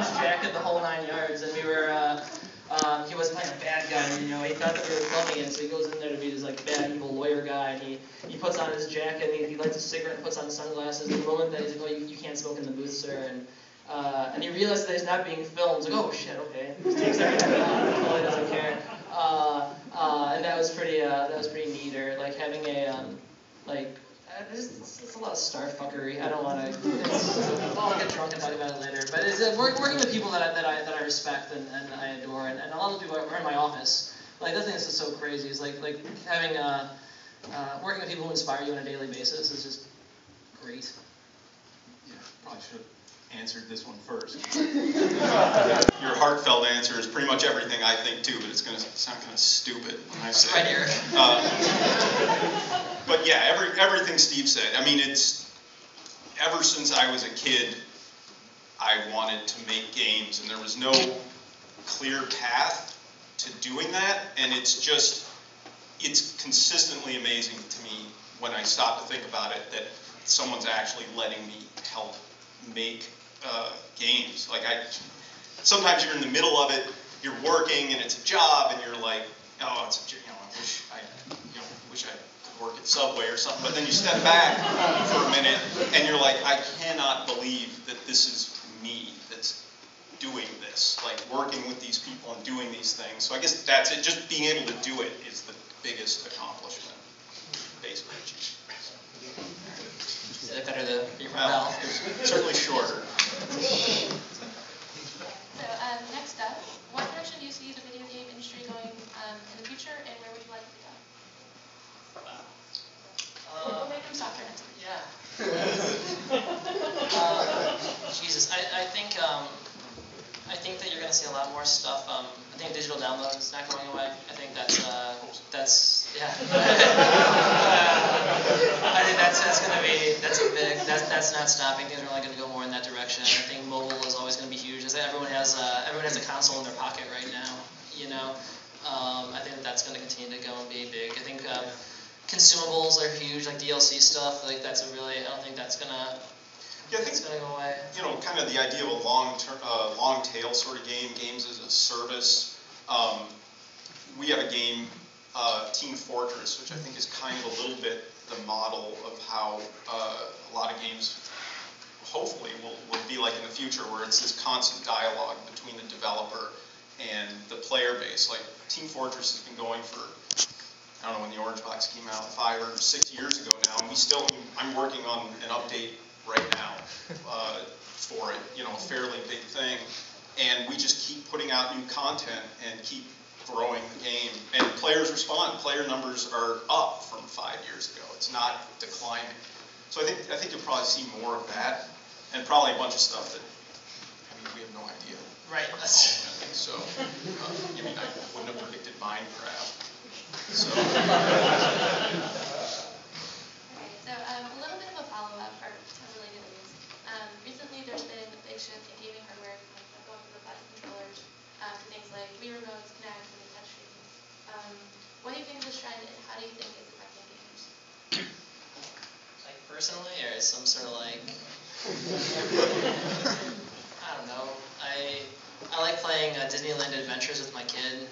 his jacket, the whole 9 yards, and we were, he was playing a bad guy, and, he thought that we were filming it, so he goes in there to be this, bad, evil lawyer guy, and he puts on his jacket, and he lights a cigarette and puts on sunglasses, and the moment that he's like, oh, you can't smoke in the booth, sir, and he realizes that he's not being filmed. He's like, oh shit, okay. He just takes everything off, and totally doesn't care. And that was pretty neat. Or like having a it's a lot of star fuckery. I don't want to. I'll get drunk and talk about it later. But it's working with people that I respect and I adore, and a lot of people are in my office. Like that thing is just so crazy. It's like having working with people who inspire you on a daily basis is just great. Yeah, probably should have answered this one first. Your heartfelt answer is pretty much everything I think too, but it's going to sound kind of stupid when I say right here. But yeah, everything Steve said. I mean, it's ever since I was a kid, I wanted to make games, and there was no clear path to doing that, and it's consistently amazing to me when I stop to think about it that someone's actually letting me help make games. Like sometimes you're in the middle of it, you're working, and it's a job, and you're like, oh, it's I wish I could work at Subway or something. But then you step back for a minute, and you're like, I cannot believe that this is me that's doing this, like working with these people and doing these things. So I guess that's it. Just being able to do it is the biggest accomplishment, basically. Is it better to be well? Certainly shorter. So next up, what direction do you see the video game industry going in the future, and where would you like it to go? We'll make them softer next week. Yeah. Jesus, I think that you're going to see a lot more stuff. I think digital download is not going away. I think that's yeah. I think that's not stopping. Things are only going to go more in that direction. I think mobile is always going to be huge. Everyone has a console in their pocket right now. I think that's going to continue to go and be big. I think consumables are huge, like DLC stuff. Like I don't think that's gonna. Yeah, I think it's going to go away. Kind of the idea of a long tail sort of game, games as a service. We have a game, Team Fortress, which I think is kind of a little bit the model of how a lot of games, hopefully, will be like in the future, where it's this constant dialogue between the developer and the player base. Like Team Fortress has been going for, I don't know when the Orange Box came out, 5 or 6 years ago now, and I'm working on an update right now for it, a fairly big thing, and we just keep putting out new content and keep growing the game, and players respond. Player numbers are up from 5 years ago. It's not declining. So I think you'll probably see more of that, and probably a bunch of stuff that we have no idea. Right. So I wouldn't have predicted Minecraft. So. Okay, so a little bit of a follow-up, or related to this. Recently, there's been a big shift in gaming hardware from going from the plastic controllers to things like Wii remotes, Kinect, and touchscreens. What do you think of this trend, and how do you think it's affecting gamers? Like personally, or some sort of like, I don't know. I like playing Disneyland Adventures with my kid,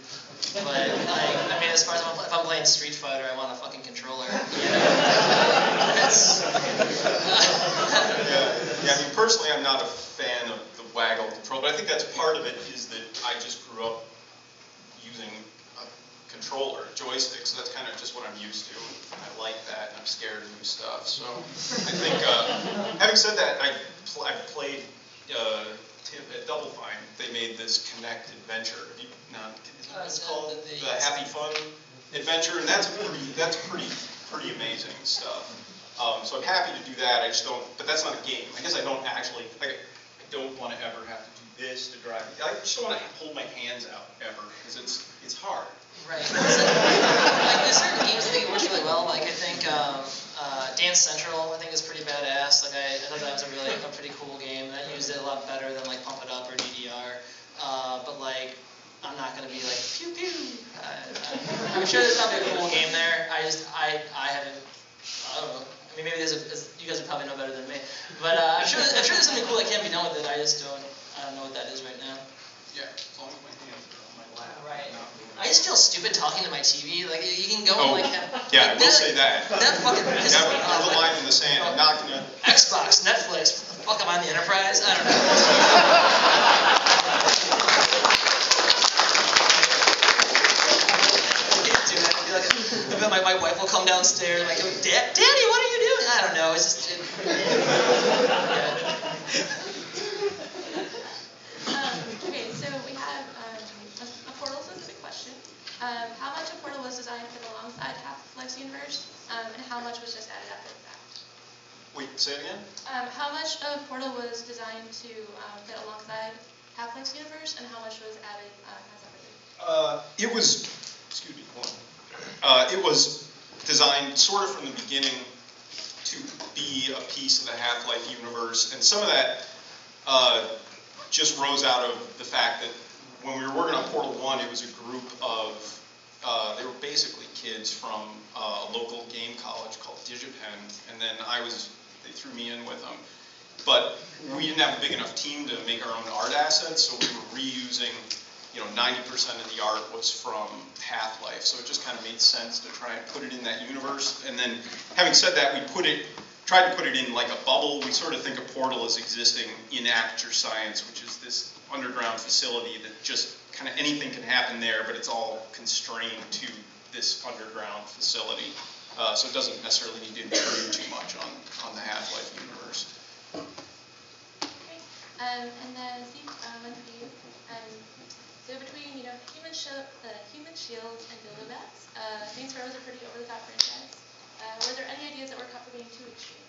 but as far as if I'm playing Street Fighter, I want a fucking controller. That's. Yeah. Personally, I'm not a fan of the waggle control, but I think that's part of it. Is that I just grew up using a controller, a joystick, so that's kind of just what I'm used to. I like that, and I'm scared of new stuff. So I think, having said that, I've played. At Double Fine, they made this Kinect adventure. Isn't that what it's called? The Happy Fun adventure, and that's pretty amazing stuff. So I'm happy to do that. I just don't. But that's not a game. I guess I don't actually. I don't want to ever have to do this to drive. I just don't want to hold my hands out ever because it's hard. Right. There's certain games that work really well. Like I think Dance Central, I think is pretty badass. Like I thought that was a pretty cool game. That used it a lot better than like Pump It Up or DDR. But like I'm not gonna be like pew pew. I'm sure there's probably a cool game there. I haven't. I don't know. Maybe you guys would probably know better than me. But I'm sure there's something cool that can be done with it. I don't know what that is right Yeah, as long as my hands are on my lap. Right. Not moving. I just feel stupid talking to my TV. Like, you can go and, like, have... Yeah, I will that, say that. That fucking pisses me There's off. a line in the sand. I'm not gonna... Xbox, Netflix, what the fuck, am I on the Enterprise? I don't know. My wife will come downstairs and like, Daddy, what are you doing? I don't know. It's just. Okay, so we have a Portal-specific question. How much of Portal was designed to fit alongside Half-Life's universe, and how much was just added after the fact? Wait, say it again? How much of Portal was designed to fit alongside Half-Life's universe, and how much was added separately? It was, excuse me, hold on. It was designed sort of from the beginning to be a piece of the Half-Life universe, and some of that just rose out of the fact that when we were working on Portal 1, it was a group of, they were basically kids from a local game college called DigiPen, and then they threw me in with them. But we didn't have a big enough team to make our own art assets, so we were reusing, 90% of the art was from Half-Life, so it just kind of made sense to try and put it in that universe. And then, having said that, we tried to put it in like a bubble. We sort of think of Portal as existing in Aperture Science, which is this underground facility that just kind of anything can happen there, but it's all constrained to this underground facility. So it doesn't necessarily need to intrude too much on the Half-Life universe. Okay, and then Steve, one for you. So between, human shields and dildo bats, Saints Row is a pretty over-the-top franchise. Were there any ideas that were caught for being too extreme?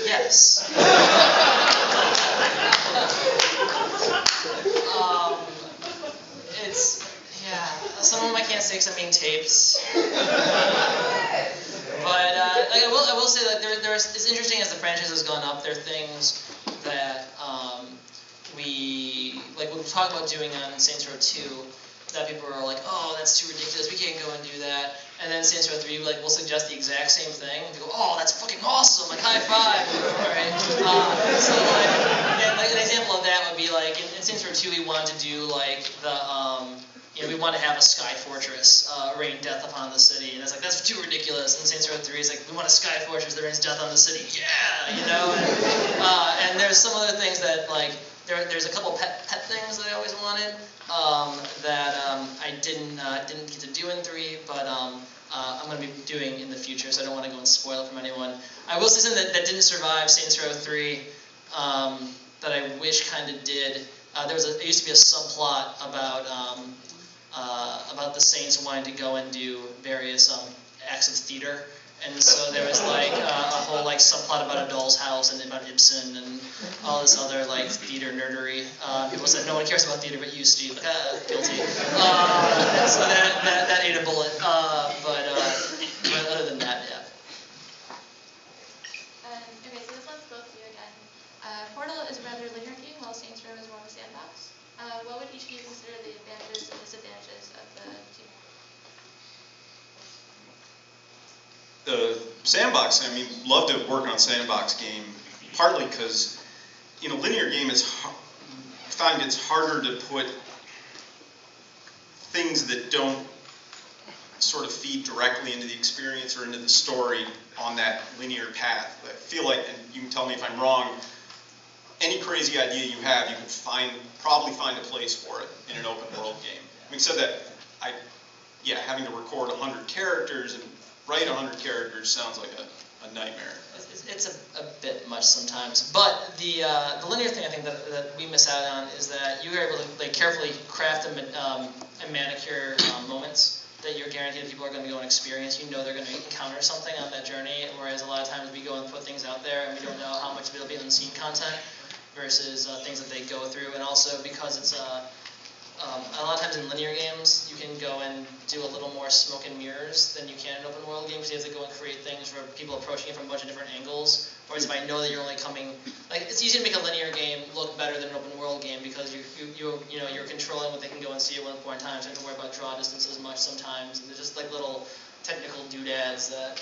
Yes. Some of them I can't say because I'm being taped. But I will say that it's interesting as the franchise has gone up. There are things that we'll talk about doing on Saints Row 2 that people are like, oh, that's too ridiculous. We can't go and do that. And then Saints Row 3, we'll suggest the exact same thing. And they go, oh, that's fucking awesome! Like high five, right? So an example of that would be like in Saints Row 2, we wanted to do like we want to have a sky fortress rain death upon the city, and it's like that's too ridiculous. And Saints Row 3 is like we want a sky fortress that rains death on the city, and there's some other things that like there's a couple pet things that I always wanted that I didn't get to do in 3, but I'm going to be doing in the future, so I don't want to go and spoil it from anyone. I will say something that didn't survive Saints Row 3 that I wish kind of did. There used to be a subplot about the Saints wanting to go and do various acts of theater, and so there was like a whole like subplot about a doll's house and about Ibsen and all this other like theater nerdery. People said no one cares about theater but you, Steve. Like, guilty. So that ate a bullet. But other than that, yeah. Okay, so this one's both of you again. Portal is a rather linear game, while Saints Row is more of a sandbox. What would each of you consider the advantages and disadvantages of the two? The sandbox, love to work on a sandbox game, partly because in a linear game, I find it's harder to put things that don't sort of feed directly into the experience or into the story on that linear path. I feel like, and you can tell me if I'm wrong, any crazy idea you have, you can probably find a place for it in an open world game. Having said that, having to record 100 characters and write 100 characters sounds like a nightmare. It's a bit much sometimes, but the linear thing I think that we miss out on is that you are able to carefully craft and manicure moments that you're guaranteed that people are going to go and experience. You know they're going to encounter something on that journey, whereas a lot of times we go and put things out there and we don't know how much of it will be unseen content versus things that they go through, and also because it's a lot of times in linear games, you can go and do a little more smoke and mirrors than you can in open world games. You have to go and create things for people approaching it from a bunch of different angles. Whereas if I know that you're only coming, it's easy to make a linear game look better than an open world game because you're controlling what they can go and see at one point in time. So you don't have to worry about draw distance as much sometimes. And there's just little technical doodads that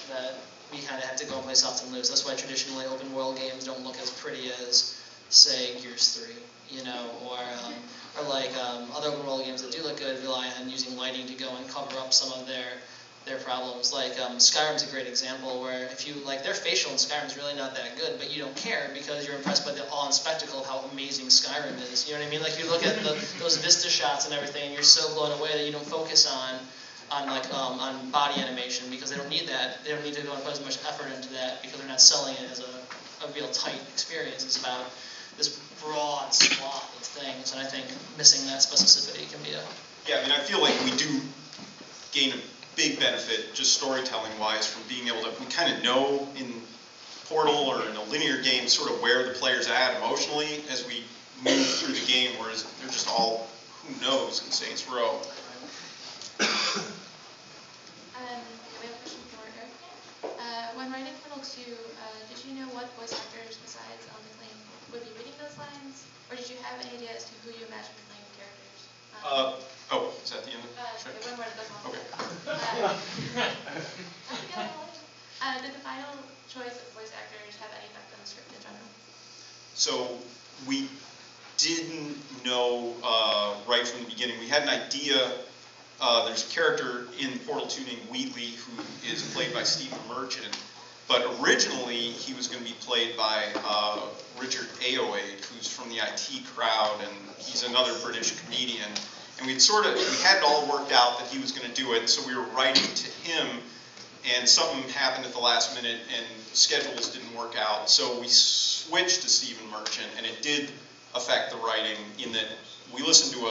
we kind of have to go and play soft and loose. That's why traditionally open world games don't look as pretty as, say, Gears 3, you know, or like other open world games that do look good rely on using lighting to go and cover up some of their problems. Like Skyrim's a great example where if you like their facial in Skyrim's really not that good, but you don't care because you're impressed by the awe and spectacle of how amazing Skyrim is. You know what I mean? Like you look at those vista shots and everything, and you're so blown away that you don't focus on body animation because they don't need that. They don't need to go and put as much effort into that because they're not selling it as a real tight experience. It's about this broad swath of things, and I think missing that specificity can be a... Yeah, I mean, I feel like we do gain a big benefit, just storytelling-wise, from being able to, we kind of know in Portal or in a linear game sort of where the player's at emotionally as we move through the game, whereas they're just all, who knows, in Saints Row. We have a question for Erik. When writing Portal 2, did you know what voice actors besides Ellen McLean would be reading those lines? Or did you have any idea as to who you imagined playing the characters? Is that the end of it? Sure. One word, that's all. Okay. Did the final choice of voice actors have any effect on the script in general? So we didn't know right from the beginning. We had an idea. There's a character in Portal 2 named Wheatley who is played by Stephen Merchant, but originally he was going to be played by Richard Ayoade, who's from the IT crowd, and he's another British comedian. And we had it all worked out that he was going to do it, so we were writing to him, and something happened at the last minute, and schedules didn't work out, so we switched to Stephen Merchant, and it did affect the writing in that we listened to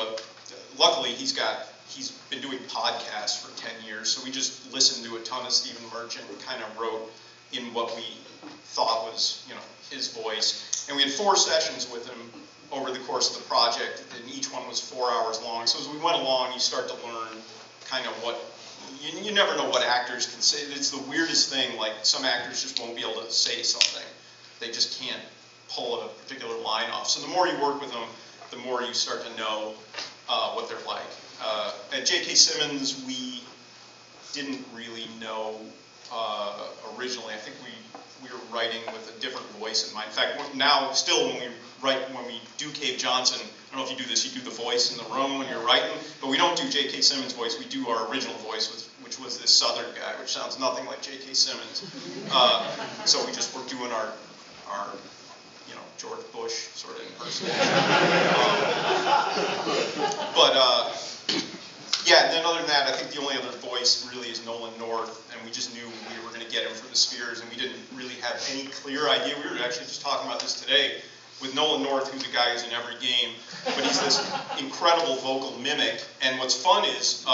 luckily he's been doing podcasts for 10 years, so we just listened to a ton of Stephen Merchant and kind of wrote in what we thought was, you know, his voice. And we had 4 sessions with him over the course of the project, and each one was 4 hours long. So as we went along, you start to learn kind of what, you never know what actors can say. It's the weirdest thing, like some actors just won't be able to say something. They just can't pull a particular line off. So the more you work with them, the more you start to know what they're like. At J.K. Simmons, we didn't really know originally. I think we were writing with a different voice in mind. In fact, now still when we do Cave Johnson, I don't know if you do this, you do the voice in the room when you're writing, but we don't do J.K. Simmons' voice. We do our original voice, which was this Southern guy, which sounds nothing like J.K. Simmons. So we're doing our George Bush sort of impersonation. Yeah, and then other than that, I think the only other voice really is Nolan North, and we just knew we were going to get him for the Spheres, and we didn't really have any clear idea. We were actually just talking about this today with Nolan North, who's a guy who's in every game, but he's this incredible vocal mimic, and what's fun is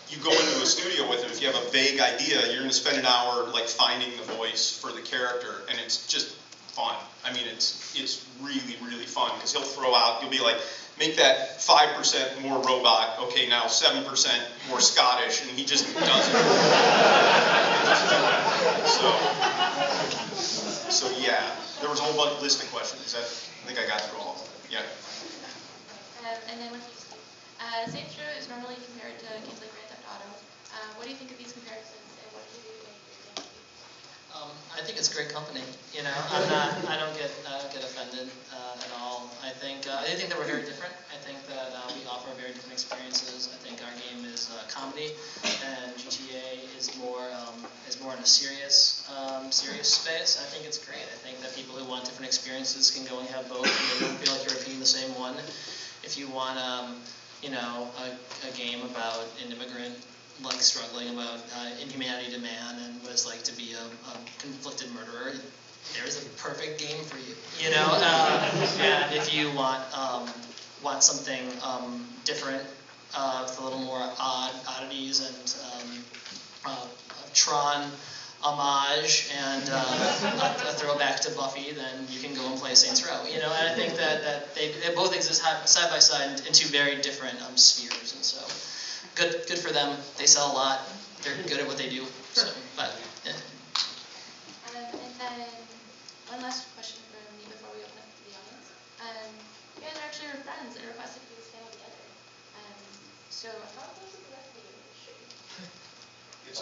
you go into a studio with him, if you have a vague idea, you're going to spend an hour like finding the voice for the character, and it's just fun. I mean, it's really, really fun, because he'll throw out, you'll be like, make that 5% more robot, okay, now 7% more Scottish, and he just does it. So yeah, there was a whole bunch list of questions. I think I got through all of them. Yeah. And then with you, Steve. Saints Row is normally compared to games like Grand Theft Auto. What do you think of these comparisons, and what do you do to make your game? I think it's great company. You know, I don't get offended at all. I think that we're very different. I think that we offer very different experiences. I think our game is comedy, and GTA is more in a serious space. I think it's great. I think that people who want different experiences can go and have both, and they don't feel like you're repeating the same one. If you want, a game about an immigrant like struggling about inhumanity to man and what it's like to be a conflicted murderer, there's a perfect game for you. You know, and if you want something different with a little more oddities and Tron homage and a throwback to Buffy, then you can go and play Saints Row. You know, and I think that they both exist side by side in 2 very different spheres, and so. Good for them. They sell a lot. They're good at what they do. So, but yeah. And then one last question from me before we open up to the audience. You guys actually were friends and requested to do this panel together. So how close is the rest of the industry? It's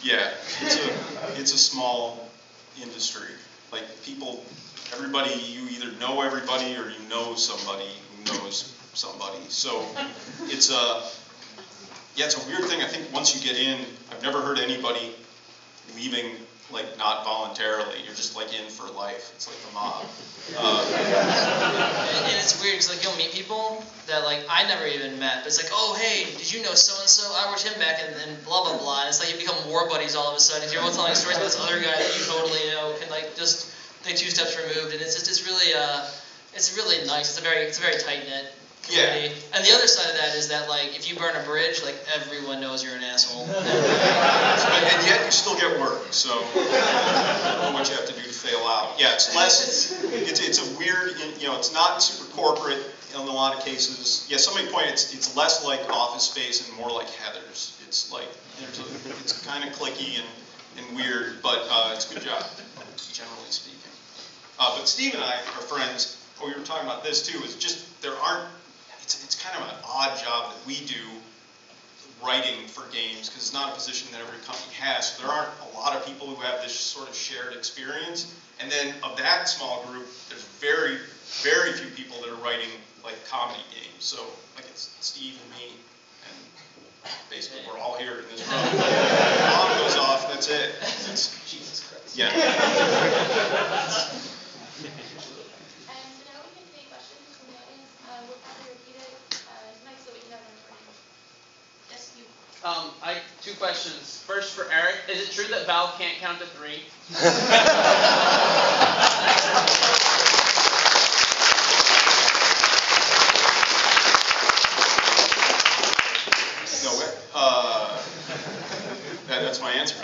Yeah, it's a small industry. Like people, everybody, you either know everybody or you know somebody who knows somebody. So it's a weird thing. I think once you get in, I've never heard anybody leaving like not voluntarily. You're just like in for life. It's like the mob. And it's weird because like you'll meet people that like I never even met, but it's like, oh hey, did you know so and so? I watched him back and blah blah blah. And it's like you become war buddies all of a sudden. If you're all telling stories about this other guy that you totally know can like just think 2 steps removed, and it's really nice. It's a very tight knit community. Yeah. And the other side of that is that like if you burn a bridge, like everyone knows you're an asshole. And yet you still get work. So I don't know what you have to do to fail out. Yeah, it's less. It's a weird. It's not super corporate in a lot of cases. Yeah, somebody pointed. It's less like Office Space and more like Heathers. It's like it's kind of cliquey and weird, but it's a good job, generally speaking. But Steve and I are friends. We were talking about this too. Is just there aren't. It's kind of an odd job that we do, writing for games, because it's not a position that every company has. So there aren't a lot of people who have this sort of shared experience. And then of that small group, there's very, very few people that are writing like comedy games. So like it's Steve and me, and basically we're all here in this room. If the bomb goes off, that's it. Jesus Christ. Yeah. I 2 questions. First for Eric, is it true that Valve can't count to 3? No way. That's my answer.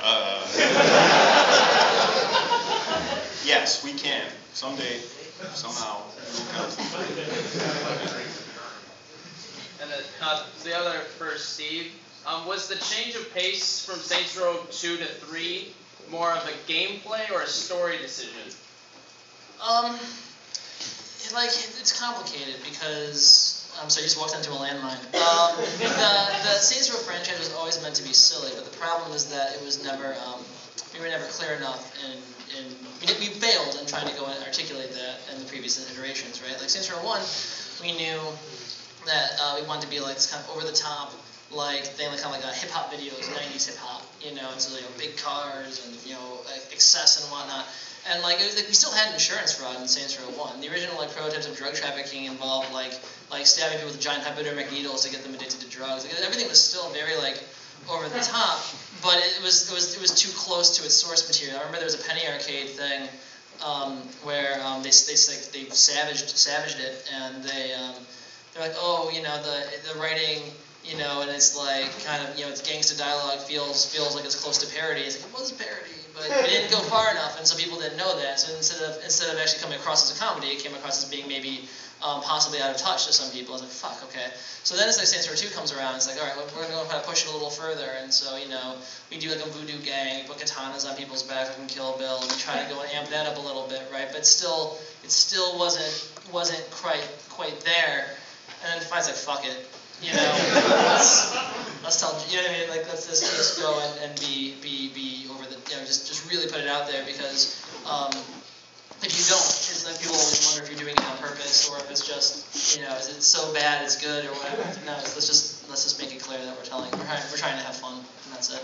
Yes, we can. Someday, somehow, we'll count. And the other for Steve. Was the change of pace from Saints Row 2 to 3 more of a gameplay or a story decision? It's complicated because so you just walked into a landmine. The Saints Row franchise was always meant to be silly, but the problem is that it was never we were never clear enough in we failed in trying to go and articulate that in the previous iterations, right? Like Saints Row 1, we knew that we wanted to be like this kind of over the top. Like they kind of like hip hop videos, 90s hip hop, and so big cars and excess and whatnot, and like it was like we still had insurance fraud in Saints Row 1. The original like prototypes of drug trafficking involved like stabbing people with giant hypodermic needles to get them addicted to drugs. Like, everything was still very like over the top, but it was too close to its source material. I remember there was a Penny Arcade thing where they savaged it, and they're like, oh, the writing. And it's like kind of, it's gangsta dialogue feels like it's close to parody. It's like, it was parody, but it didn't go far enough, and so people didn't know that. So instead of actually coming across as a comedy, it came across as being maybe possibly out of touch to some people. I was like, fuck, okay. So then it's like Saints Row 2 comes around. It's like, all right, we're going to kind of push it a little further, and so we do like a voodoo gang, we put katanas on people's backs, like in Kill Bill, and we try to go and amp that up a little bit, right? But still, it still wasn't quite there. And then Defiant's like, fuck it. Let's tell, what I mean? Like, let's just go and be over the, just really put it out there, because if you don't, it's like people always wonder if you're doing it on purpose or if it's just, is it so bad it's good or whatever. No, let's just make it clear that we're trying to have fun, and that's it.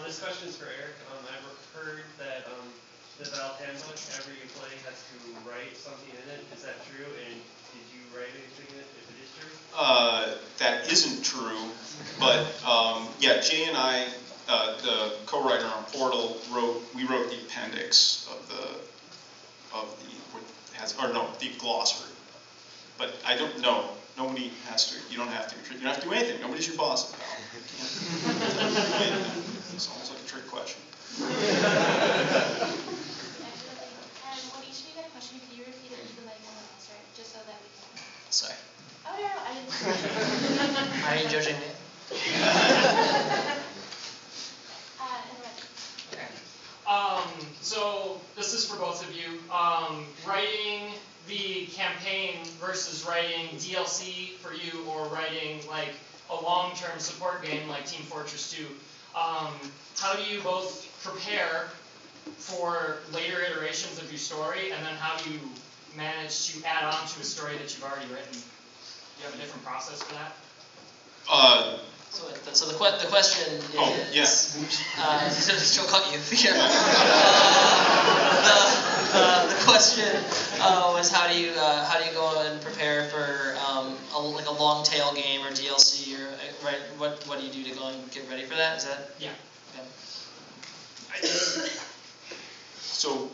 This question is for Eric. I've heard that the Valve handbook, every employee has to write something in it. Is that true? And did you write anything in it, if it is true? That isn't true, but yeah, Jay and I, the co-writer on Portal, we wrote the appendix of the glossary. But I don't know. Nobody has to. You don't have to. You don't have to do anything. Nobody's your boss at Valve. It's almost like a trick question. When each of you get a question, can you repeat it into the mic and answer it, just so that we can... Sorry. Oh, no, I didn't... Are you judging me? So this is for both of you. Writing the campaign versus writing DLC for you, or writing like a long-term support game like Team Fortress 2, how do you both prepare for later iterations of your story, and then how do you manage to add on to a story that you've already written? Do you have a different process for that? So the question is. Oh, yeah. She'll cut you. The question was how do you go and prepare for like a long tail game or DLC or right? What do you do to go and get ready for that? Is that? Yeah. Okay. So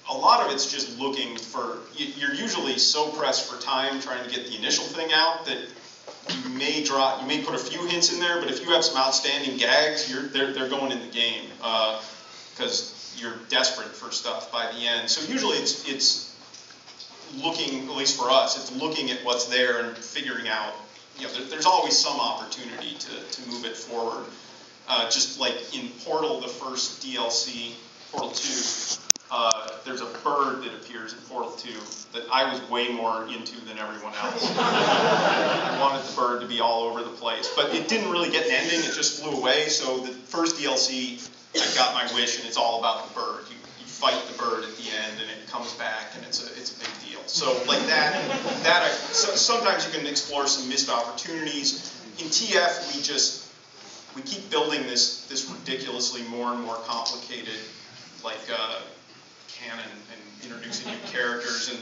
a lot of it's just looking for, you're usually so pressed for time trying to get the initial thing out that you may put a few hints in there, but if you have some outstanding gags, they're going in the game because you're desperate for stuff by the end. So usually it's looking, at least for us, it's looking at what's there and figuring out, there's always some opportunity to move it forward. Just like in Portal, the first DLC, Portal 2, there's a bird that appears in Portal 2 that I was way more into than everyone else. I wanted the bird to be all over the place. But it didn't really get an ending, it just flew away. So the first DLC, I got my wish, and it's all about the bird. You fight the bird at the end, and it comes back, and it's a big deal. So like sometimes you can explore some missed opportunities. In TF, we keep building this ridiculously more and more complicated, like canon and introducing new characters, and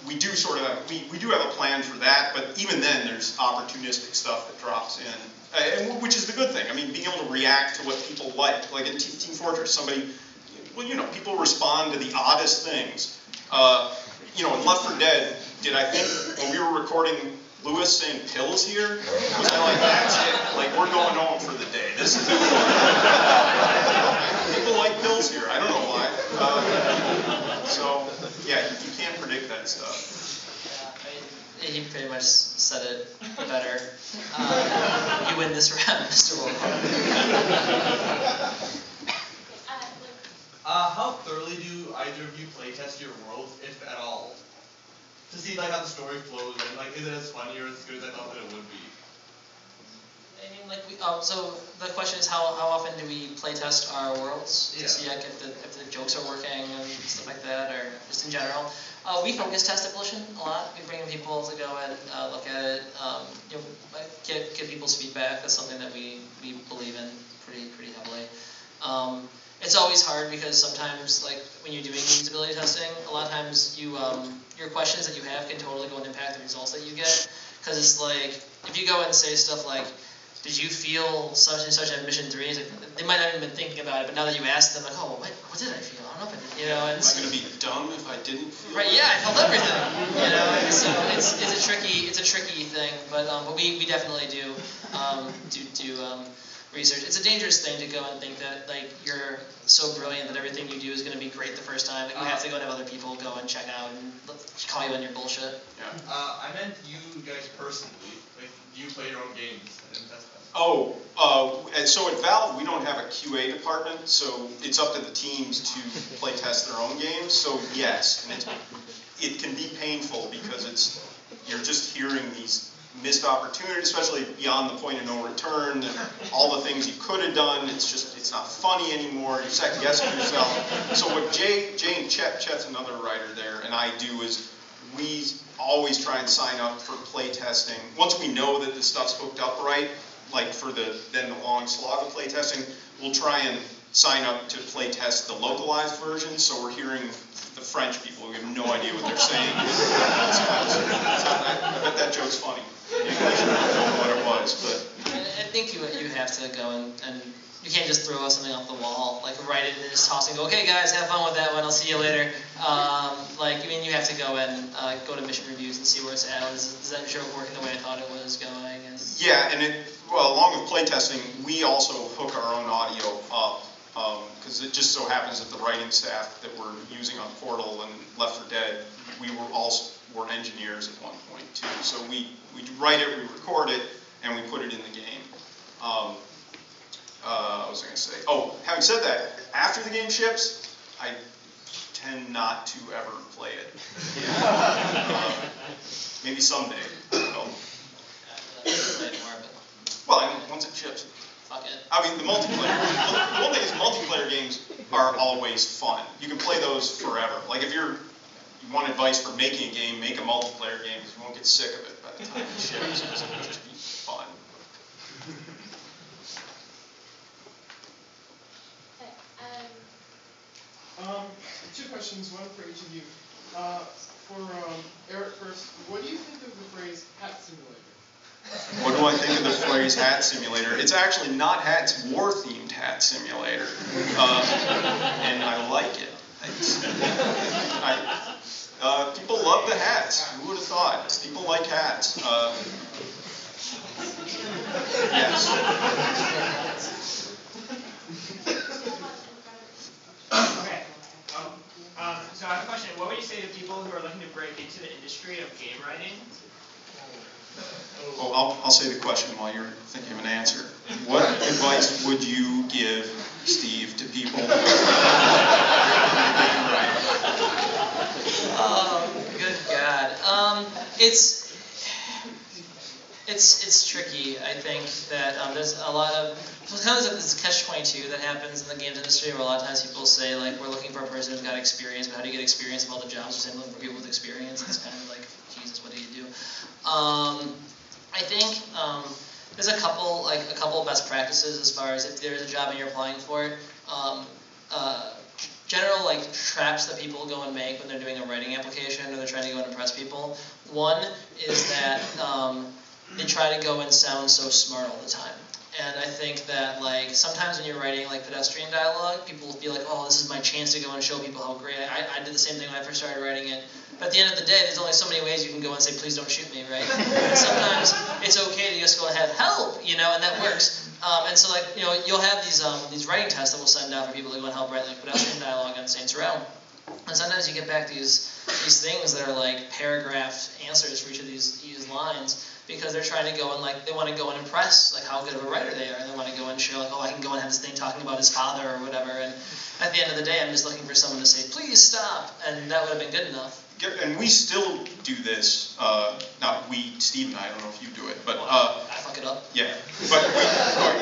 we do have a plan for that, but even then there's opportunistic stuff that drops in, and which is the good thing. I mean, being able to react to what people like in Team Fortress, people respond to the oddest things. In Left 4 Dead, did I think when we were recording Lewis saying pills here? Was I like, that's it? Like, we're going home for the day. This is it. People like pills here. I don't know why. You can't predict that stuff. Yeah, he pretty much said it better. You win this round, Mr. Wolpaw. How thoroughly do either of you playtest your worlds, if at all? To see how the story flows and is it as funny or as good as I thought that it would be? I mean, so the question is how often do we playtest our worlds to see if the jokes are working and stuff like that, or just in general. We focus test Evolution a lot. We bring in people to go and look at it, give people's feedback. That's something that we believe in pretty heavily. It's always hard because sometimes, when you're doing usability testing, a lot of times your questions that you have can totally go and impact the results that you get. Because it's like, if you go and say stuff like, did you feel such and such at Mission 3? It's like, they might not have been thinking about it, but now that you ask them, what did I feel? I don't know if I did, Am I going to be dumb if I didn't feel right, yeah, I felt everything, and so it's a tricky thing, but we definitely do research. It's a dangerous thing to go and think that you're so brilliant that everything you do is going to be great the first time. You have to go and have other people go and check out and call you on your bullshit. Yeah. I meant you guys personally. Do you play your own games and test them? So at Valve we don't have a QA department, so it's up to the teams to play test their own games. So yes, and it can be painful because you're just hearing these missed opportunities, especially beyond the point of no return, and all the things you could have done. It's not funny anymore. You're second guessing yourself. So what Jay and Chet's another writer there, and I do is we always try and sign up for play testing. Once we know that the stuff's hooked up right, for the long slog of play testing, we'll try and sign up to play test the localized version. So we're hearing the French people who have no idea what they're saying. I bet that joke's funny. In English, I don't know what it was, but I think you have to go and you can't just throw something off the wall, write it and just toss it and go, okay guys, have fun with that one, I'll see you later. You have to go and go to mission reviews and see where it's at. Is that joke working the way I thought it was going? Yeah, and along with playtesting, we also hook our own audio up, because it just so happens that the writing staff that we're using on Portal and Left 4 Dead, we were engineers at one point too. So we write it, we record it, and we put it in the game. What was I going to say? Having said that, after the game ships, I tend not to ever play it. Maybe someday. play anymore, but Well, I mean, once it ships. fuck it. I mean, the multiplayer. The one thing is, multiplayer games are always fun. You can play those forever. Like if you want advice for making a game, make a multiplayer game because you won't get sick of it by the time it ships. It'll just be fun. Two questions, one for each of you. For Eric first, what do you think of the phrase hat simulator? What do I think of the phrase hat simulator? It's actually not hat, it's war-themed hat simulator. And I like it. People love the hats. Who would have thought? People like hats. Yes. Okay. So I have a question. What would you say to people who are looking to break into the industry of game writing? Oh, I'll say the question while you're thinking of an answer. What advice would you give, Steve, to people? Oh, good God. It's tricky. I think that there's a lot of kind of this catch-22 that happens in the games industry, where a lot of times people say like, we're looking for a person who's got experience, but how do you get experience if all the jobs are saying looking for people with experience? It's kind of like, Jesus, what do you do? I think there's a couple of best practices as far as if there's a job and you're applying for it. General like traps that people go and make when they're doing a writing application or they're trying to go and impress people. One is that they try to go and sound so smart all the time. And I think that like sometimes when you're writing like pedestrian dialogue, people will feel like, oh, this is my chance to go and show people how great I did the same thing when I first started writing it. But at the end of the day, there's only so many ways you can go and say, please don't shoot me, right? And sometimes it's okay to just go ahead, help, and that works. And so like, you'll have these writing tests that we'll send out for people to go and help write like pedestrian dialogue on Saints Row. And sometimes you get back these things that are like paragraph answers for each of these lines, because they're trying to go and like they want to go and impress like how good of a writer they are, and they want to go and show like, oh, I can go and have this thing talking about his father or whatever. And at the end of the day, I'm just looking for someone to say, please stop, and that would have been good enough. And we still do this. Not we, Steve and I don't know if you do it, but I fuck it up. Yeah, but we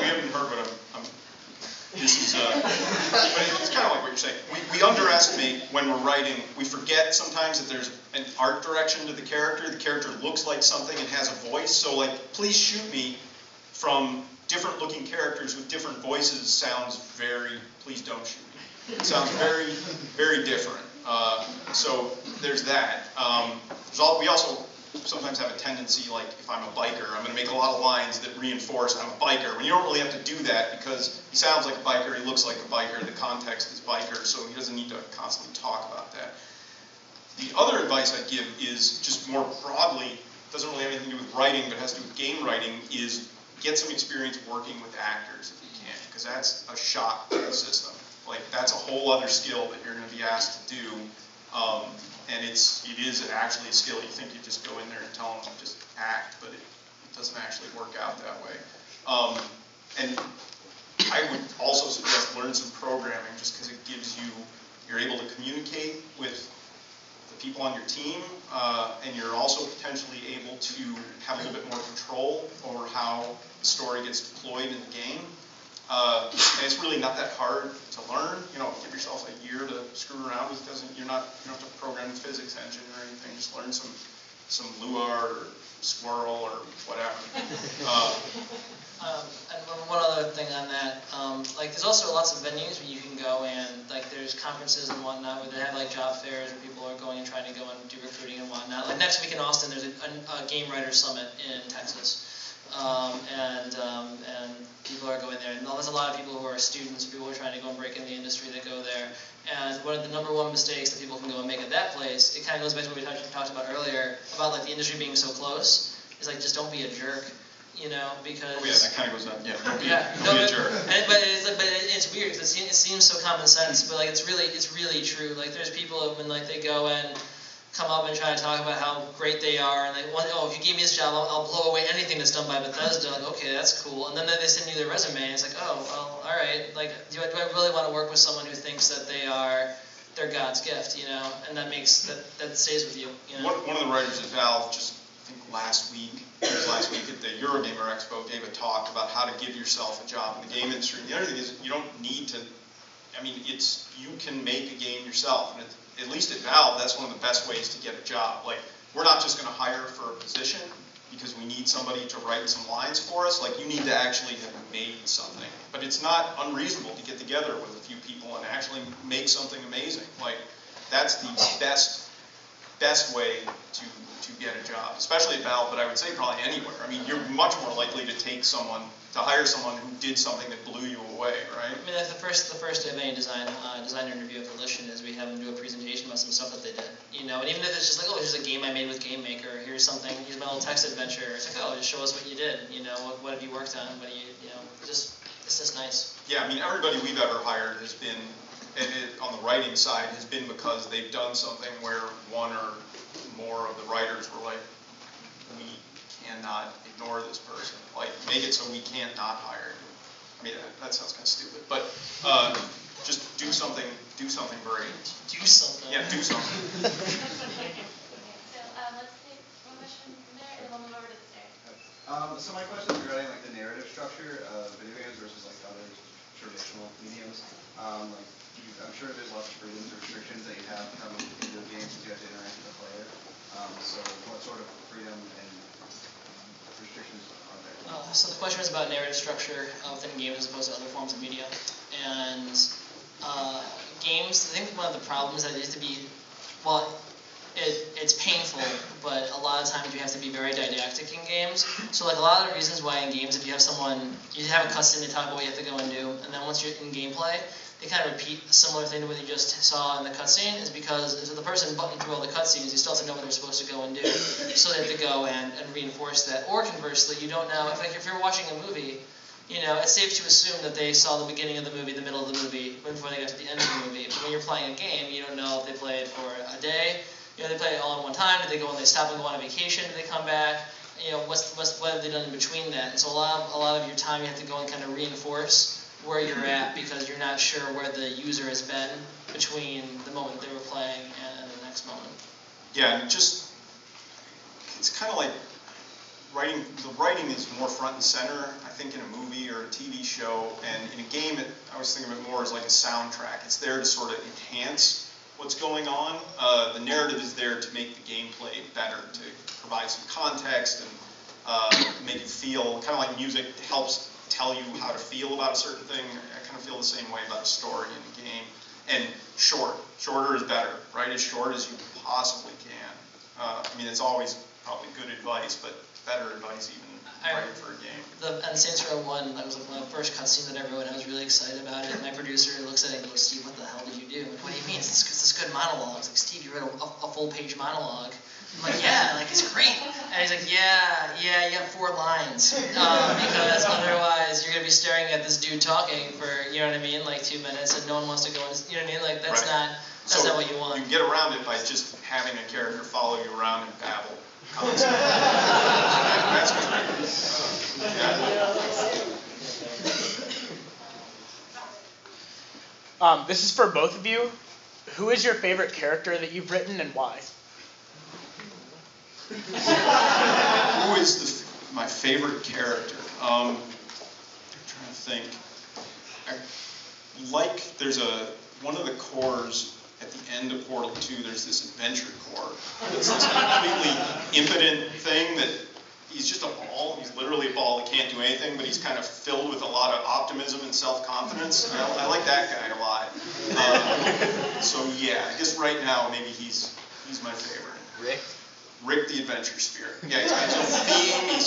haven't heard what I'm. This is. But it's kind of like what you're saying. We underestimate when we're writing. We forget sometimes that there's an art direction to the character. The character looks like something and has a voice. So like, please shoot me from different looking characters with different voices sounds very. Please don't shoot me. It sounds very, very different. So there's that. We also sometimes have a tendency, like if I'm a biker, I'm going to make a lot of lines that reinforce I'm a biker, when you don't really have to do that because he sounds like a biker, he looks like a biker, the context is biker, so he doesn't need to constantly talk about that. The other advice I'd give is just more broadly, doesn't really have anything to do with writing, but has to do with game writing, is get some experience working with actors if you can, because that's a shock to the system. Like, that's a whole other skill that you're going to be asked to do, and it is actually a skill. You think you just go in there and tell them to just act, but it doesn't actually work out that way. And I would also suggest learn some programming, just because it gives you're able to communicate with the people on your team, and you're also potentially able to have a little bit more control over how the story gets deployed in the game. And it's really not that hard to learn. Give yourself a year to screw around with. You don't have to program the physics engine or anything. Just learn some Lua or Squirrel or whatever. And one other thing on that, like there's also lots of venues where you can go and like there's conferences and whatnot where they have like job fairs where people are going and trying to go and do recruiting and whatnot. Like next week in Austin, there's a Game Writers Summit in Texas. And people are going there, and there's a lot of people who are students, people who are trying to go and break in the industry that go there. And one of the number one mistakes that people can go and make at that place, it kind of goes back to what we talked about earlier about like the industry being so close. Is like just don't be a jerk, because. Oh yeah, that kind of goes on. Yeah, don't be a jerk. But it's weird because it seems so common sense, but like it's really true. Like there's people when like they go and come up and try to talk about how great they are, and they want, if you give me this job, I'll blow away anything that's done by Bethesda. Like, okay, that's cool. And then they send you their resume, and it's like, oh, well, all right. Like, do I really want to work with someone who thinks that they're God's gift, And that makes that stays with you. One of the writers at Valve just, I think last week, last week at the Eurogamer Expo, gave a talk about how to give yourself a job in the game industry. And the other thing is, you don't need to, I mean, you can make a game yourself. And at least at Valve, that's one of the best ways to get a job. Like, we're not just going to hire for a position because we need somebody to write some lines for us. Like, you need to actually have made something. But it's not unreasonable to get together with a few people and actually make something amazing. Like, that's the best way to get a job, especially at Valve, but I would say probably anywhere. I mean, you're much more likely to hire someone who did something that blew you away, right? I mean, the first day of any designer interview at Volition is we have them do a presentation about some stuff that they did, you know, and even if it's just like, oh, here's a game I made with Game Maker, here's my little text adventure, it's like, oh, just show us what you did, you know, what have you worked on, what do you know, it's just nice. Yeah, I mean, everybody we've ever hired has been, on the writing side, has been because they've done something where one or more of the writers were like, we cannot ignore this person. Like, make it so we can't not hire you. I mean, that sounds kind of stupid, but just do something great. Do something. Yeah, do something. So let's take one question from there, and then we'll move over to the stairs. So my question is regarding like the narrative structure of video games versus like other traditional mediums. I'm sure there's lots of freedoms or restrictions that you have in video games since you have to interact with the player. So what sort of freedom and restrictions are there? So the question was about narrative structure within games as opposed to other forms of media. And games, I think one of the problems that used to be, well, it's painful, but a lot of times you have to be very didactic in games. So like a lot of the reasons why in games, if you have you have a cutscene to talk about what you have to go and do, and then once you're in gameplay, they kind of repeat a similar thing to what you just saw in the cutscene, is because if the person buttoned through all the cutscenes, you still have to know what they're supposed to go and do. So they have to go and reinforce that. Or conversely, you don't know, if you're watching a movie, you know, it's safe to assume that they saw the beginning of the movie, the middle of the movie, before they got to the end of the movie. But when you're playing a game, you don't know if they played for a day, you know, they play it all in one time, did they go and they stop and go on a vacation, did they come back, you know, what have they done in between that? And so a lot of your time you have to go and kind of reinforce where you're at, because you're not sure where the user has been between the moment they were playing and the next moment. Yeah, and it's kind of like writing. The writing is more front and center, I think, in a movie or a TV show, and in a game, I was thinking of it more as like a soundtrack. It's there to sort of enhance what's going on. The narrative is there to make the gameplay better, to provide some context and make you feel, kind of like music helps tell you how to feel about a certain thing. I kind of feel the same way about a story in a game. And shorter is better, right? As short as you possibly can. I mean, it's always probably good advice, but better advice even writing for a game. On Saints Row 1, that was like one of the first cutscenes that I wrote, and I was really excited about it. And my producer looks at it and goes, "Steve, what the hell did you do?" I'm like, "What do you mean? It's this good monologue." I was like, "Steve, you wrote a full-page monologue." I'm like, "Yeah, like it's great." And he's like, yeah, you have 4 lines, because otherwise you're gonna be staring at this dude talking for, you know what I mean, like 2 minutes, and no one wants to go and, you know what I mean, like that's right. That's not what you want. You can get around it by just having a character follow you around and babble constantly. That's great. Yeah. This is for both of you. Who is your favorite character that you've written and why? Who is my favorite character? I'm trying to think. There's one of the cores at the end of Portal 2, there's this adventure core. It's this completely impotent thing that he's just a ball. He's literally a ball that can't do anything, but he's kind of filled with a lot of optimism and self-confidence. I like that guy a lot. So yeah, I guess right now maybe he's my favorite. Rick the Adventure Spirit. Yeah, he's got his own theme.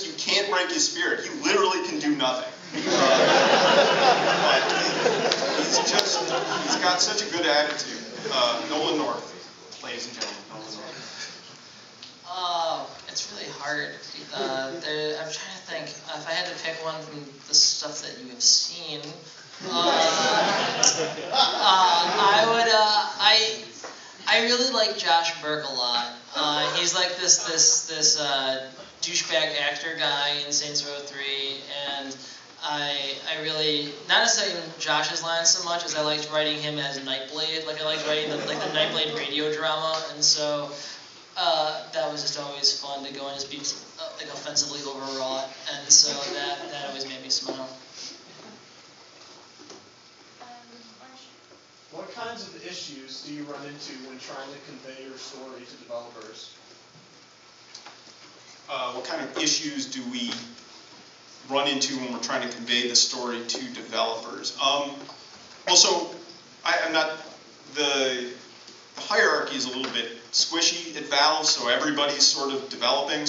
You can't break his spirit. He literally can do nothing. He's got such a good attitude. Nolan North, ladies and gentlemen, Nolan North. It's really hard. I'm trying to think. If I had to pick one from the stuff that you have seen, I really like Josh Burke a lot. He's like this douchebag actor guy in Saints Row 3, and I really, not necessarily even Josh's lines so much as I liked writing him as Nightblade. Like I liked writing the Nightblade radio drama, and so that was just always fun to go and just be like offensively overwrought, and so that always made me smile. What kinds of issues do you run into when trying to convey your story to developers? What kind of issues do we run into when we're trying to convey the story to developers? Well, so I'm not, the hierarchy is a little bit squishy at Valve, so everybody's sort of developing,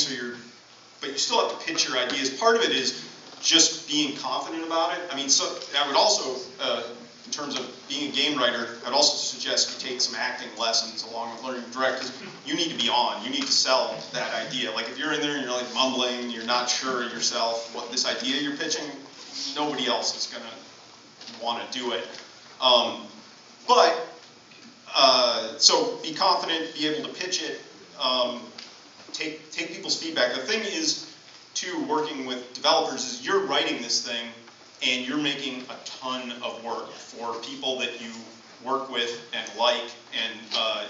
but you still have to pitch your ideas. Part of it is just being confident about it. I mean, so I would also, in terms of being a game writer, I'd also suggest you take some acting lessons along with learning to direct, because you need to be on. You need to sell that idea. Like if you're in there and you're like mumbling, you're not sure yourself what this idea you're pitching, nobody else is going to want to do it. So be confident, be able to pitch it, take people's feedback. The thing is, too, working with developers is you're writing this thing and you're making a ton of work for people that you work with and like, and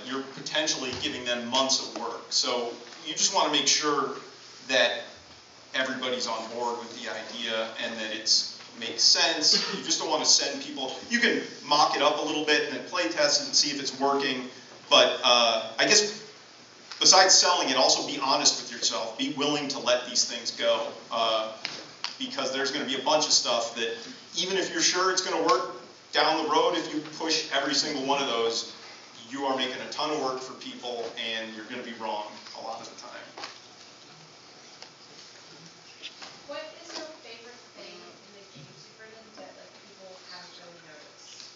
you're potentially giving them months of work. So you just want to make sure that everybody's on board with the idea and that it makes sense. You just don't want to send people. You can mock it up a little bit and then play test it and see if it's working. But I guess besides selling it, also be honest with yourself. Be willing to let these things go. Because there's going to be a bunch of stuff that, even if you're sure it's going to work down the road, if you push every single one of those, you are making a ton of work for people, and you're going to be wrong a lot of the time. What is your favorite thing in the games you've written that people haven't really noticed?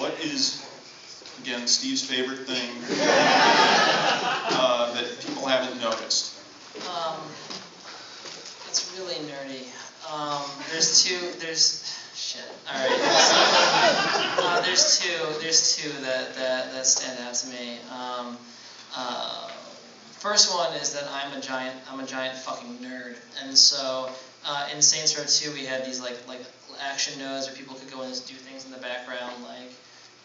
What is, again, Steve's favorite thing that people haven't noticed? It's really nerdy. There's two that stand out to me. First one is that I'm a giant fucking nerd, and so in Saints Row 2 we had these like action nodes where people could go and just do things in the background, like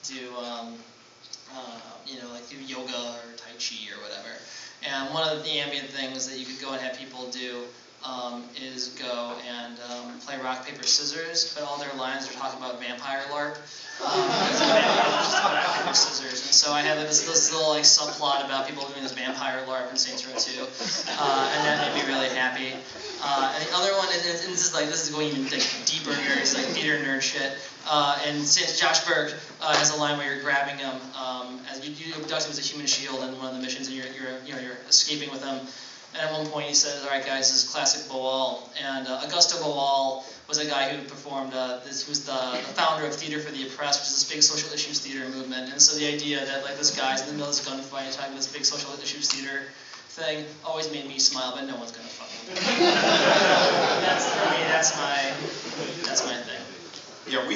do like do yoga or tai chi or whatever. And one of the ambient things that you could go and have people do is go and play rock, paper, scissors, but all their lines are talking about vampire LARP. Just rock, paper, scissors. And so I had this little like subplot about people doing this vampire LARP in Saints Row 2, and that made me really happy. And the other one, and this is going even like deeper nerds, like theater nerd shit. And since Josh Berg has a line where you're grabbing him, as you abduct him as a human shield in one of the missions, and you're escaping with him. And at one point he says, "All right, guys, this is classic Boal." And Augusto Boal was a guy who performed. Who's the founder of Theater for the Oppressed, which is this big social issues theater movement. And so the idea that like this guy's in the middle of this gunfight talking about this big social issues theater thing always made me smile, but no one's gonna fucking. That's for me. That's my thing. Yeah,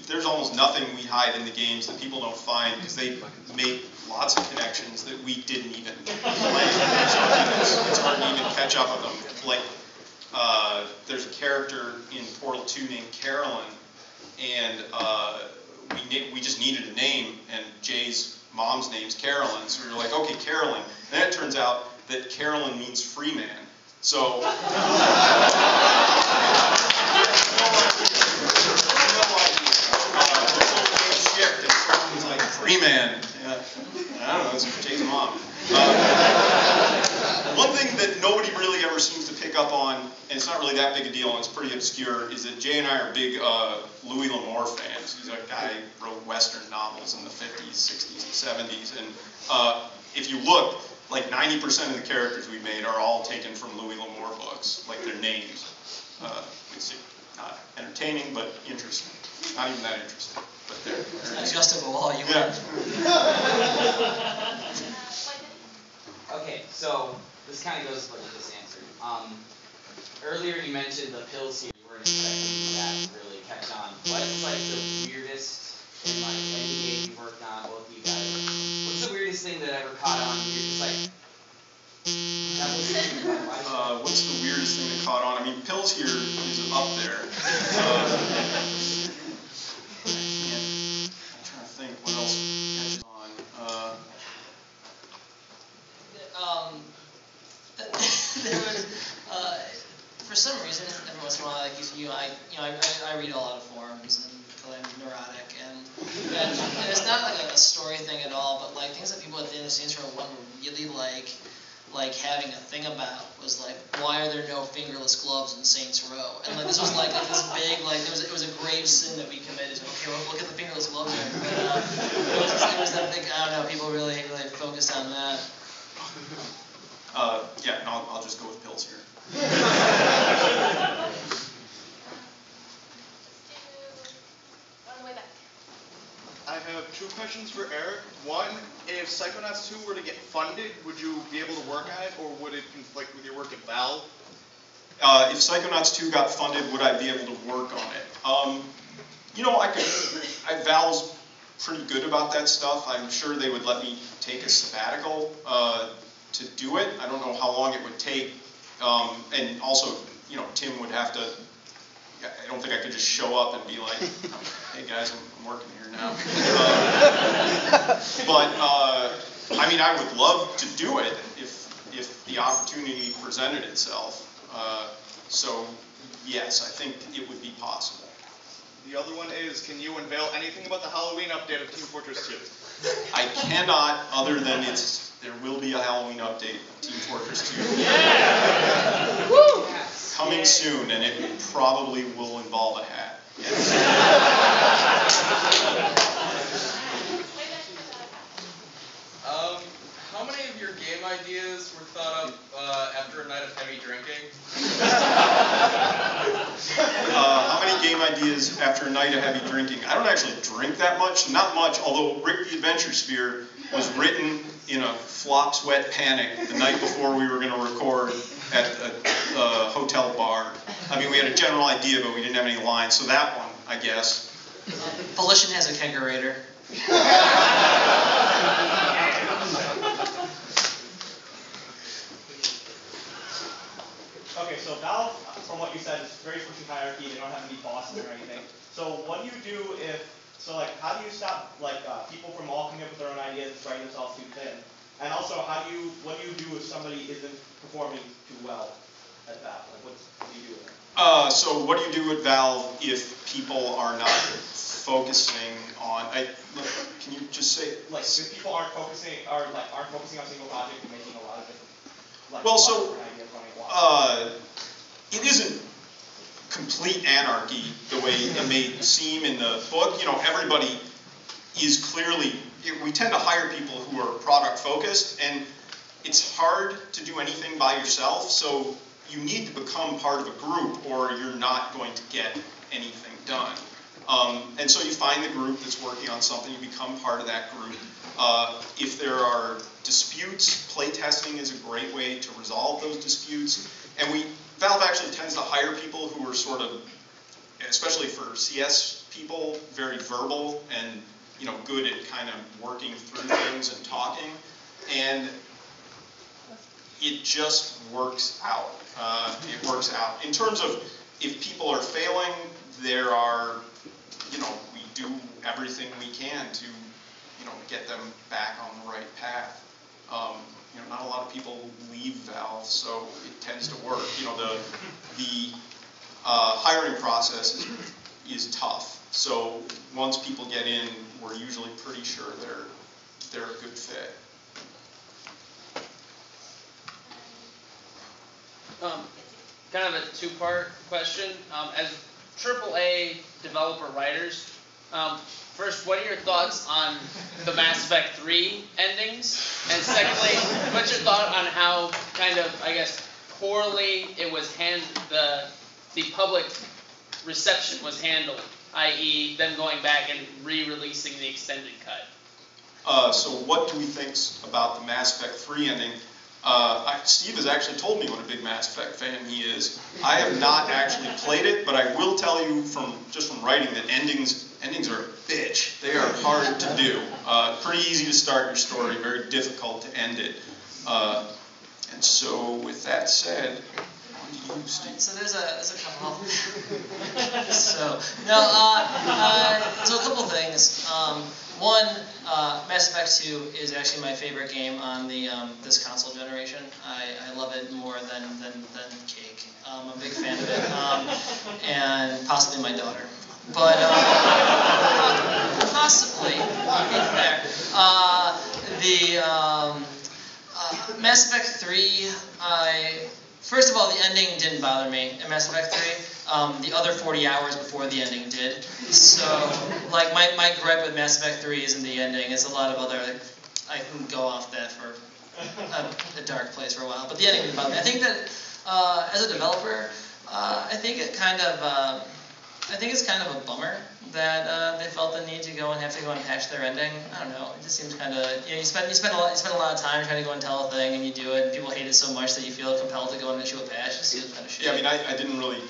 there's almost nothing we hide in the games that people don't find because they make lots of connections that we didn't even play. So it's hard to even catch up with them. Like, there's a character in Portal 2 named Carolyn, and we just needed a name, and Jay's mom's name's Carolyn, so we were like, okay, Carolyn. And then it turns out that Carolyn means free man. So... Free man. Yeah. I don't know, it's Jay's mom. One thing that nobody really ever seems to pick up on, and it's not really that big a deal, and it's pretty obscure, is that Jay and I are big Louis L'Amour fans. He's a guy who wrote Western novels in the 50s, 60s, and 70s. And if you look, like 90% of the characters we made are all taken from Louis L'Amour books, like their names. It's not entertaining, but interesting. Not even that interesting. But they're Augusto Boal, you yeah. Okay, so this kind of goes with what you just answered. Earlier you mentioned the pills here. You weren't expecting that to really catch on. What's like the weirdest in like any game you worked on, both of you guys? What's the weirdest thing that ever caught on? You're just like, what's the weirdest thing that caught on? I mean, pills here is up there. I'm trying to think what else catches on. for some reason, every once in a while, like I read a lot of forums and I'm neurotic and it's not like a story thing at all, but like things that people at the end of Saints Row 1 were really like having a thing about was like, why are there no fingerless gloves in Saints Row? And like this was like this big like it was a grave sin that we committed. Okay, well, look at the fingerless gloves there. But it was that big. I don't know. People really focused on that. Yeah, no, I'll just go with pills here. On the way back. I have two questions for Eric. One, if Psychonauts 2 were to get funded, would you be able to work on it, or would it conflict with your work at Valve? If Psychonauts 2 got funded, would I be able to work on it? You know, Valve's pretty good about that stuff. I'm sure they would let me take a sabbatical to do it. I don't know how long it would take. And also, you know, Tim would have to, I don't think I could just show up and be like, hey guys, I'm working here now. I mean, I would love to do it if the opportunity presented itself. So, yes, I think it would be possible. The other one is, can you unveil anything about the Halloween update of Team Fortress 2? I cannot, other than there will be a Halloween update of Team Fortress 2. Yeah! Woo! Coming soon, and it probably will involve a hat. Yes. How many of your game ideas were thought up after a night of heavy drinking? How many game ideas after a night of heavy drinking? I don't actually drink that much, not much, although Rick the Adventure Sphere was written in a flop sweat panic the night before we were going to record at a hotel bar. I mean, we had a general idea, but we didn't have any lines, so that one, I guess. Volition has a kegerator. Okay, so Valve, from what you said, is very pushing hierarchy. They don't have any bosses or anything. So what do you do how do you stop people from all coming up with their own ideas and spreading themselves too thin? And also, what do you do if somebody isn't performing too well at Valve? Like, what do you do with them? So what do you do at Valve if people are not focusing on? Can you just say? Like, if people aren't focusing on a single project and making a lot of different. It isn't complete anarchy the way it may seem in the book. You know, everybody is clearly. We tend to hire people who are product focused, and it's hard to do anything by yourself. So you need to become part of a group, or you're not going to get anything done. And so you find the group that's working on something, you become part of that group. If there are disputes, playtesting is a great way to resolve those disputes. And Valve actually tends to hire people who are sort of, especially for CS people, very verbal and good at kind of working through things and talking. And it just works out. It works out. In terms of if people are failing, there are, we do everything we can to, get them back on the right path. Not a lot of people leave Valve, so it tends to work. The hiring process is tough. So once people get in, we're usually pretty sure they're a good fit. Kind of a two-part question. As AAA developer writers, first, what are your thoughts on the Mass Effect 3 endings? And secondly, what's your thought on how kind of, I guess, poorly it was the public reception was handled, i.e. them going back and re-releasing the extended cut? So what do we think about the Mass Effect 3 ending? Steve has actually told me what a big Mass Effect fan he is. I have not actually played it, but I will tell you from writing that endings are a bitch. They are hard to do. Pretty easy to start your story, very difficult to end it. And so with that said, on to you, Steve. So there's a couple. So a couple things. One, Mass Effect 2 is actually my favorite game on the this console generation. I love it more than Cake. I'm a big fan of it, and possibly my daughter. But possibly, there. Mass Effect 3, first of all, the ending didn't bother me in Mass Effect 3. The other 40 hours before the ending did. So, like, my gripe with Mass Effect 3 isn't the ending. It's a lot of other, I can go off that for a dark place for a while. But the ending didn't bother me. I think that, as a developer, I think it's kind of a bummer that they felt the need to go and have to go and patch their ending. I don't know. It just seems kind of, you spend a lot of time trying to go and tell a thing, and you do it, and people hate it so much that you feel compelled to go and issue a patch. It seems kind of shitty. Yeah, I mean, I didn't really.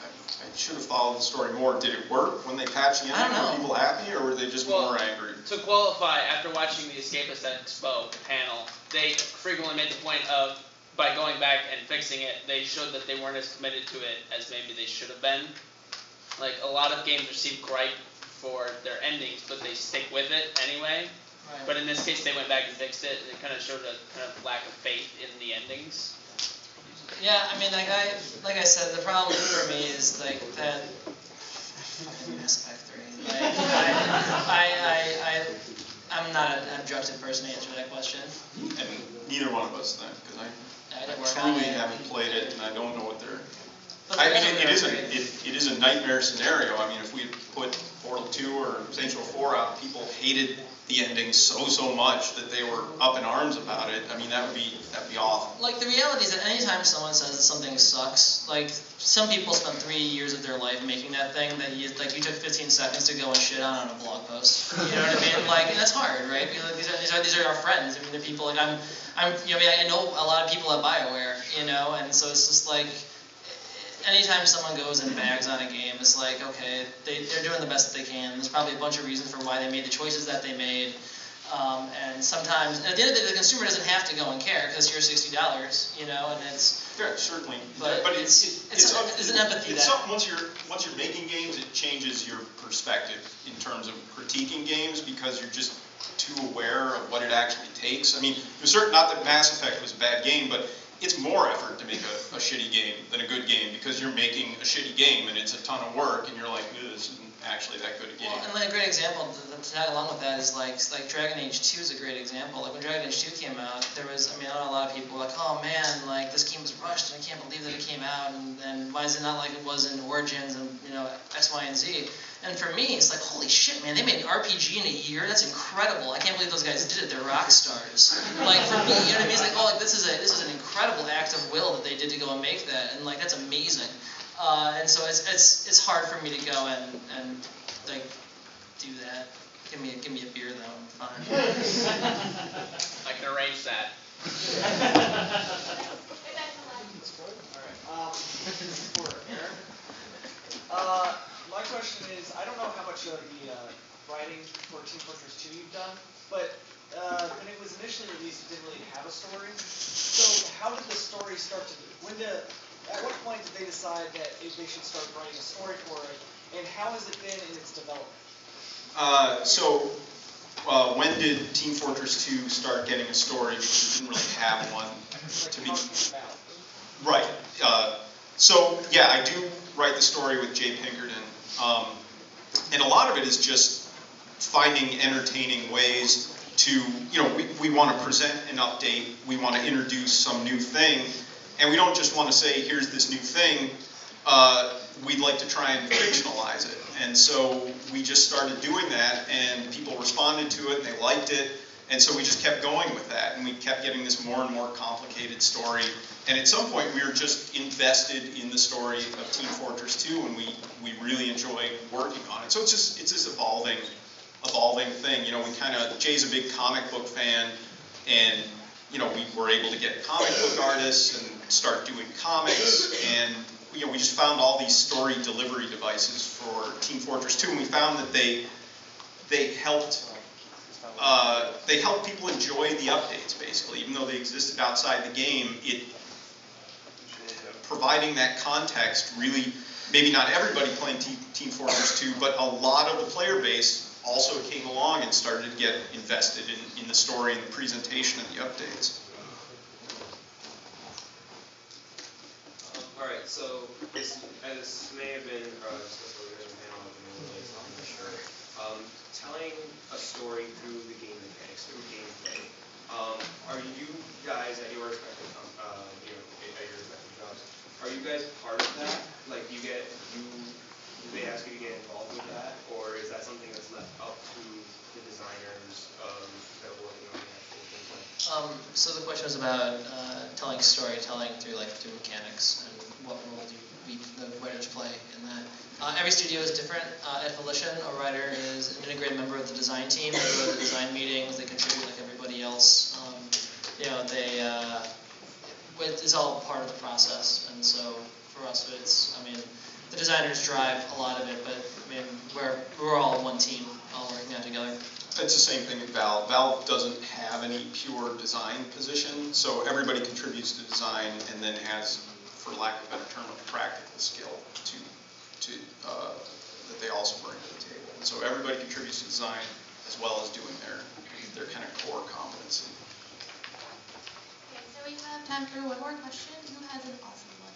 I should have followed the story more. Did it work when they patched the ending? Were people happy, or were they just more angry? To qualify, after watching the Escapist Expo panel, they frequently made the point of, by going back and fixing it, they showed that they weren't as committed to it as maybe they should have been. Like, a lot of games receive gripe for their endings, but they stick with it anyway. Right. But in this case, they went back and fixed it. It kind of showed a kind of lack of faith in the endings. Yeah, I mean, like I said, the problem for me is like that. Fucking Mass Effect 3. Like, I'm not an objective person to answer that question. And neither one of us then, because I truly haven't played it, and I don't know what they're. I mean, it is a nightmare scenario. I mean, if we had put Portal 2 or Saints Row 4 out, people hated the ending so much that they were up in arms about it. I mean, that'd be awful. Like, the reality is that anytime someone says that something sucks, like, some people spend 3 years of their life making that thing that you took 15 seconds to go and shit on a blog post. You know what I mean? Like, and that's hard, right? Because these are our friends. I mean, they're people like I know a lot of people at BioWare, you know, and so it's just like. Anytime someone goes and bags on a game, it's like, okay, they're doing the best that they can. There's probably a bunch of reasons for why they made the choices that they made. And sometimes, at the end of the day, the consumer doesn't have to go and care because you're $60, you know, and it's... Yeah, certainly. But it's an empathy that... Once you're making games, it changes your perspective in terms of critiquing games because you're just too aware of what it actually takes. I mean, not that Mass Effect was a bad game, but it's more effort to make a shitty game than a good game because you're making a shitty game and it's a ton of work and you're like, this isn't actually that good a game. Well, and like a great example to tag along with that is like Dragon Age 2 is a great example. Like when Dragon Age 2 came out, there was, I know a lot of people were like, oh man, like this game was rushed and I can't believe that it came out and why is it not like it was in Origins and, you know, X, Y, and Z. And for me, it's like, holy shit, man, they made an RPG in a year? That's incredible. I can't believe those guys did it. They're rock stars. Like, for me, you know what I mean? It's like, oh, like, this is an incredible act of will that they did to go and make that. And, like, that's amazing. And so it's hard for me to go and like, do that. Give me a beer, though. I'm fine. I can arrange that. Alright, for Aaron. My question is, I don't know how much of the writing for Team Fortress 2 you've done, but when it was initially released, it didn't really have a story. So how did the story start to? At what point did they decide that they should start writing a story for it, and how has it been in its development? When did Team Fortress 2 start getting a story? Because it didn't really have one to be. Right. So yeah, I do write the story with Jay Pinkerton. And a lot of it is just finding entertaining ways to, you know, we want to present an update, we want to introduce some new thing, and we don't just want to say, here's this new thing, we'd like to try and fictionalize it. And so we just started doing that, and people responded to it, and they liked it, and so we just kept going with that, and we kept getting this more and more complicated story. And at some point, we were just invested in the story of Team Fortress 2, and we really enjoy working on it. So it's this evolving thing. You know, Jay's a big comic book fan, and you know, we were able to get comic book artists and start doing comics, and you know, we just found all these story delivery devices for Team Fortress 2, and we found that they helped people enjoy the updates, basically, even though they existed outside the game. Providing that context really, maybe not everybody playing Team Fortress 2, but a lot of the player base also came along and started to get invested in the story and the presentation of the updates. Alright, Alright, so as may have been discussed earlier in the panel, I've been really I'm not sure. Telling a story through the game mechanics, through gameplay. Are you guys at your respective jobs? Are you guys part of that? Like, do they ask you to get involved with that, or is that something that's left up to the designers that are working on the actual gameplay? So the question is about telling storytelling through mechanics, and what role do the writers play in that. Every studio is different. At Volition, a writer is an integrated member of the design team. They go to the design meetings. They contribute like everybody else. It's all part of the process. And so for us, the designers drive a lot of it, but we're all one team, all working out together. It's the same thing at Valve. Valve doesn't have any pure design position, so everybody contributes to design and then has, for lack of a better term, a practical skill that they also bring to the table. And so everybody contributes to design as well as doing their kind of core competency. Okay, so we have time for one more question. Who has an awesome one?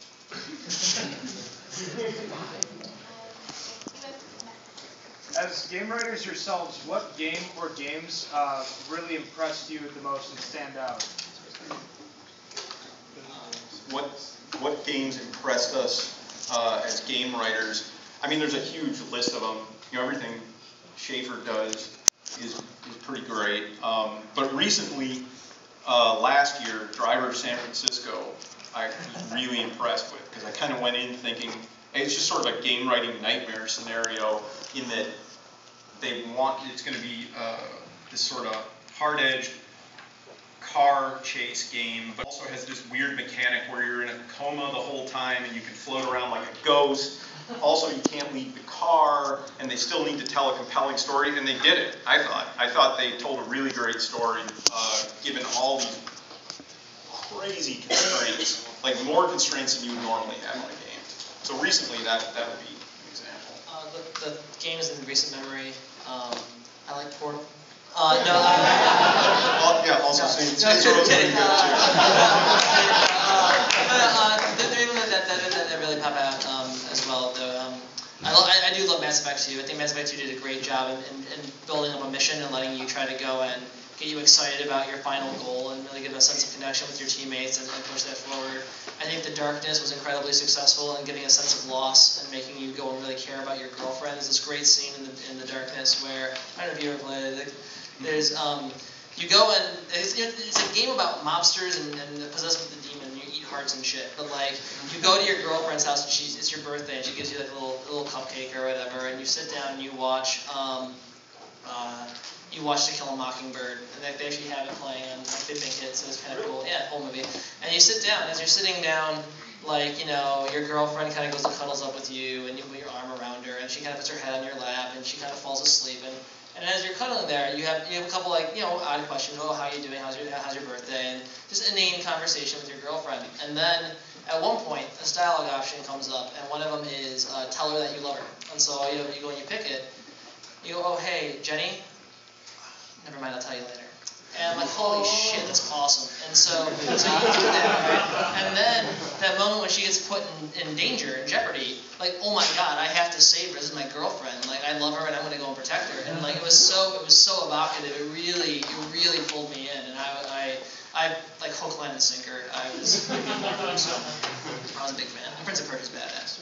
As game writers yourselves, what game or games really impressed you the most and stand out? What games impressed us as game writers? There's a huge list of them. Everything Schaefer does is pretty great. But recently, last year, Driver of San Francisco, I was really impressed with, because I kind of went in thinking, hey, it's just sort of a game writing nightmare scenario in that it's going to be this sort of hard-edged car chase game, but also has this weird mechanic where you're in a coma the whole time and you can float around like a ghost. Also, you can't leave the car, and they still need to tell a compelling story, and they did it, I thought. I thought they told a really great story, given all these crazy constraints, like more constraints than you would normally have in a game. So recently, that would be an example. The games in recent memory, I like Portal. Also Saints Row is pretty good too. That really pop out as well, though. I do love Mass Effect 2. I think Mass Effect 2 did a great job in building up a mission and letting you try to go and get you excited about your final goal and really give a sense of connection with your teammates and push that forward. I think The Darkness was incredibly successful in giving a sense of loss and making you go and really care about your girlfriend. There's this great scene in the Darkness where, I don't know if you ever played it, there's, you go and, it's a game about mobsters and possessed with the demon, and you eat hearts and shit, but you go to your girlfriend's house and it's your birthday and she gives you a little cupcake or whatever, and you sit down and you watch To Kill a Mockingbird, and they actually have it playing on Big Bang Hit, so it's kind of cool. Yeah, whole movie. And you sit down, as you're sitting down, your girlfriend kind of goes and cuddles up with you, and you put your arm around her, and she kind of puts her head on your lap, and she kind of falls asleep, and as you're cuddling there, you have a couple odd questions. Oh, how are you doing? How's your birthday? And just inane conversation with your girlfriend. And then at one point, a dialogue option comes up, and one of them is tell her that you love her. And so you go and you pick it. You go, oh hey Jenny. Never mind, I'll tell you later. And I'm like, holy shit, that's awesome. And so you do that, right? And then that moment when she gets put in danger, in jeopardy, oh my god, I have to save her. This is my girlfriend. I love her and I'm gonna go and protect her. And it was so evocative. It really pulled me in. And I hook, line, and sinker. I was a big fan. Prince of Persia's badass.